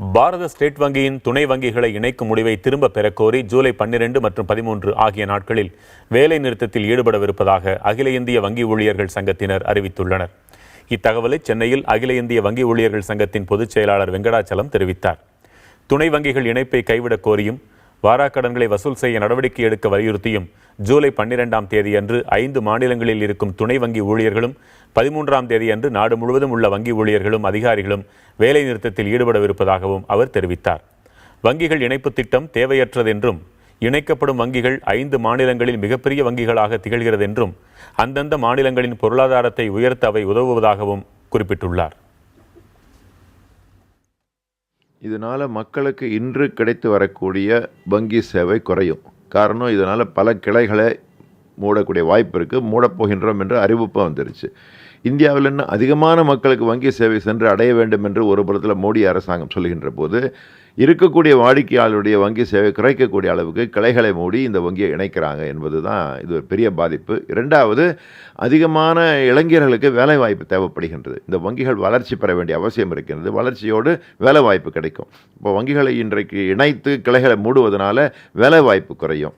பாரத state வங்கியின் துணை வங்கிகளை இணைக்கும் முடிவை திரும்ப பெறக்கோரி ஜூலை 12 மற்றும் 13 ஆகிய நாட்களில் வேலை நிறுத்தத்தில் ஈடுபடவிருப்பதாக அகில இந்திய வங்கி ஊழியர்கள் சங்கத்தினர் அறிவித்துள்ளனர். இத்தகவலை சென்னையில் அகில இந்திய வங்கி ஊழியர்கள் சங்கத்தின் பொதுச் செயலாளர் வெங்கடாச்சலம் தெரிவித்தார். துணை வங்கிகள் இணைப்பை கைவிடக் கோரியும் வாராக்கடன்களை வசூல் செய்ய நடவடிக்கை எடுக்க வலியுறுத்தியும் ஜூலை 12ஆம் தேதியன்று 5 மாநிலங்களில் இருக்கும் துணை வங்கி ஊழியர்களும் 13ஆம் தேதியன்று நாடு முழுவதும் உள்ள வங்கி ஊழியர்களும் அதிகாரிகளும் வேலை நிறுத்தத்தில் ஈடுபடவிருப்பதாகவும் அவர் தெரிவித்தார். வங்கிகள் இணைப்பு திட்டம் தேவையற்றதென்றும் இணைக்கப்படும் வங்கிகள் 5 மாநிலங்களில் மிகப்பெரிய வங்கிகளாக திகழ்கிறது என்றும் அந்தந்த மாநிலங்களின் பொருளாதாரத்தை உயர்த்த அவை உதவுவதாகவும் குறிப்பிட்டுள்ளார். இதனால் மக்களுக்கு இன்று கிடைத்து வரக்கூடிய வங்கி சேவை குறையும். காரணம், இதனால் பல கிளைகளை மூடக்கூடிய வாய்ப்பு இருக்குது. மூடப்போகின்றோம் என்று அறிவிப்பு வந்துருச்சு. இந்தியாவில் இன்னும் அதிகமான மக்களுக்கு வங்கி சேவை சென்று அடைய வேண்டும் என்று ஒரு புறத்தில் மோடி அரசாங்கம் சொல்கின்ற போது, இருக்கக்கூடிய வாடிக்கையாளருடைய வங்கி சேவை குறைக்கக்கூடிய அளவுக்கு கிளைகளை மூடி இந்த வங்கியை இணைக்கிறாங்க என்பது தான் இது ஒரு பெரிய பாதிப்பு. இரண்டாவது, அதிகமான இளைஞர்களுக்கு வேலைவாய்ப்பு தேவைப்படுகின்றது. இந்த வங்கிகள் வளர்ச்சி பெற வேண்டிய அவசியம் இருக்கின்றது. வளர்ச்சியோடு வேலைவாய்ப்பு கிடைக்கும். இப்போ வங்கிகளை இன்றைக்கு இணைத்து கிளைகளை மூடுவதனால வேலைவாய்ப்பு குறையும்.